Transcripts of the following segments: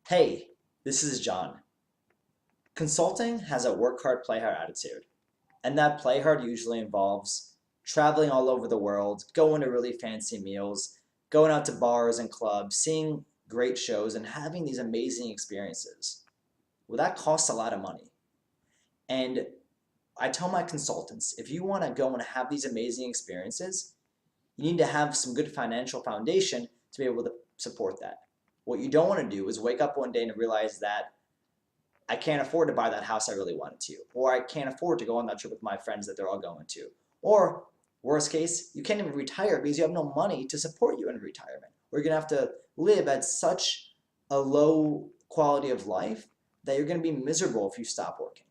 Hey, this is John. Consulting has a work hard, play hard attitude. And that play hard usually involves traveling all over the world, going to really fancy meals, going out to bars and clubs, seeing great shows, and having these amazing experiences. Well, that costs a lot of money. And I tell my consultants if you want to go and have these amazing experiences, you need to have some good financial foundation to be able to support that. What you don't want to do is wake up one day and realize that I can't afford to buy that house I really wanted to, or I can't afford to go on that trip with my friends that they're all going to, or worst case, you can't even retire because you have no money to support you in retirement, or you're gonna have to live at such a low quality of life that you're gonna be miserable if you stop working.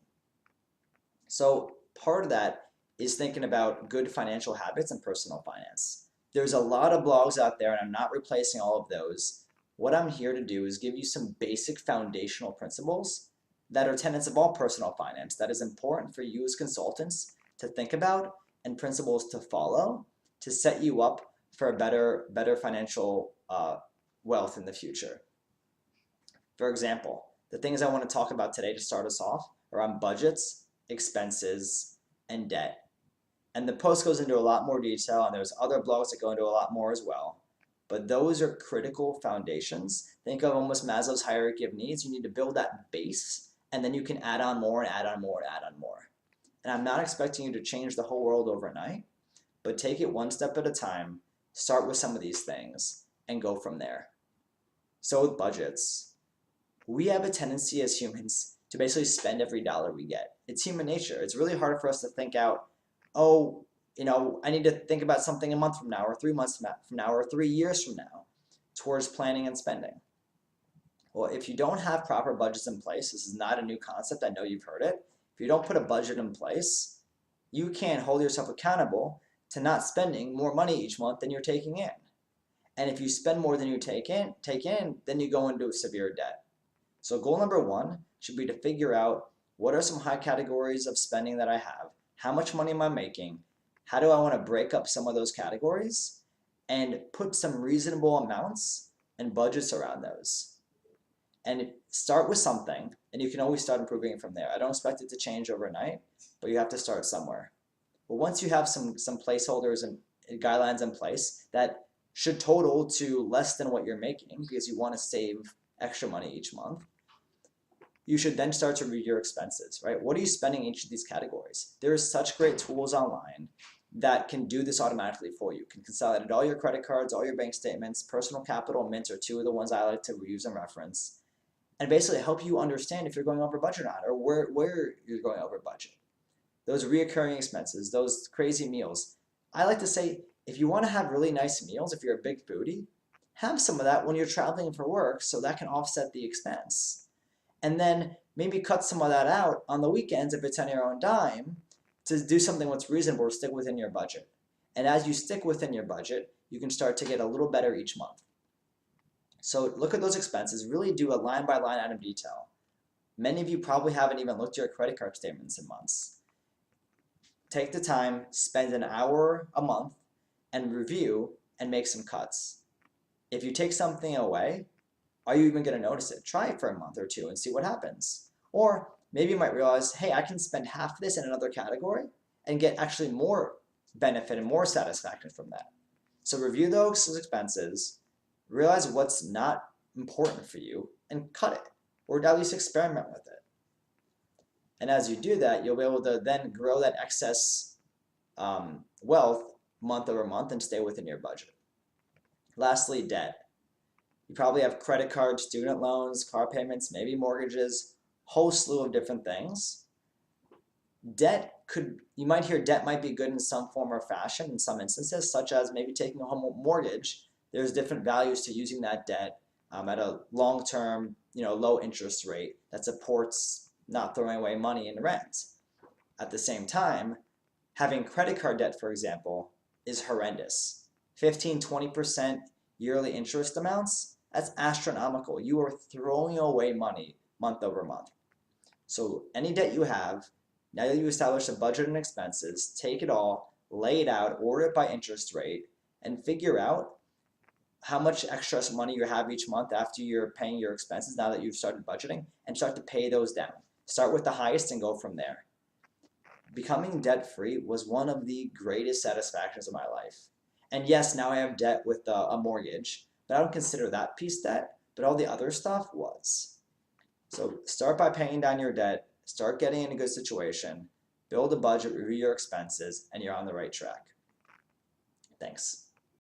So part of that is thinking about good financial habits and personal finance. There's a lot of blogs out there, and I'm not replacing all of those. What I'm here to do is give you some basic foundational principles that are tenets of all personal finance that is important for you as consultants to think about and principles to follow to set you up for a better financial wealth in the future. For example, the things I want to talk about today to start us off are on budgets, expenses, and debt. And the post goes into a lot more detail, and there's other blogs that go into a lot more as well. But those are critical foundations. Think of almost Maslow's hierarchy of needs. You need to build that base, and then you can add on more and add on more and add on more. And I'm not expecting you to change the whole world overnight, but take it one step at a time, start with some of these things, and go from there. So with budgets, we have a tendency as humans to basically spend every dollar we get. It's human nature. It's really hard for us to think out, oh, I need to think about something a month from now, or 3 months from now, or 3 years from now towards planning and spending. Well, if you don't have proper budgets in place, this is not a new concept, I know you've heard it. If you don't put a budget in place, you can't hold yourself accountable to not spending more money each month than you're taking in. And if you spend more than you take in, then you go into severe debt. So goal number one should be to figure out what are some high categories of spending that I have, how much money am I making, how do I want to break up some of those categories, and put some reasonable amounts and budgets around those. And start with something, and you can always start improving it from there. I don't expect it to change overnight, but you have to start somewhere. But once you have some placeholders and guidelines in place that should total to less than what you're making because you want to save extra money each month, you should then start to review your expenses, right? What are you spending in each of these categories? There are such great tools online that can do this automatically for you. Can consolidate all your credit cards, all your bank statements. Personal Capital and Mint are two of the ones I like to use and reference, and basically help you understand if you're going over budget or not, or where you're going over budget. Those reoccurring expenses, those crazy meals. I like to say, if you want to have really nice meals, if you're a big foodie, have some of that when you're traveling for work so that can offset the expense. And then maybe cut some of that out on the weekends if it's on your own dime to do something that's reasonable to stick within your budget. And as you stick within your budget, you can start to get a little better each month. So look at those expenses, really do a line by line item detail. Many of you probably haven't even looked at your credit card statements in months. Take the time, spend an hour a month, and review and make some cuts. If you take something away, are you even going to notice it? Try it for a month or two and see what happens. Or maybe you might realize, hey, I can spend half of this in another category and get actually more benefit and more satisfaction from that. So review those expenses, realize what's not important for you, and cut it, or at least experiment with it. And as you do that, you'll be able to then grow that excess wealth month over month and stay within your budget. Lastly, debt. You probably have credit cards, student loans, car payments, maybe mortgages, whole slew of different things. You might hear debt might be good in some form or fashion in some instances, such as maybe taking a home mortgage. There's different values to using that debt at a long-term, low interest rate that supports not throwing away money in rent. At the same time, having credit card debt, for example, is horrendous. 15, 20% yearly interest amounts, that's astronomical. You are throwing away money month over month. So any debt you have, now that you establish a budget and expenses, take it all, lay it out, order it by interest rate, and figure out how much extra money you have each month after you're paying your expenses now that you've started budgeting, and start to pay those down. Start with the highest and go from there. Becoming debt free was one of the greatest satisfactions of my life. And yes, now I have debt with a mortgage, but I don't consider that piece debt, but all the other stuff was. So start by paying down your debt, start getting in a good situation, build a budget, review your expenses, and you're on the right track. Thanks.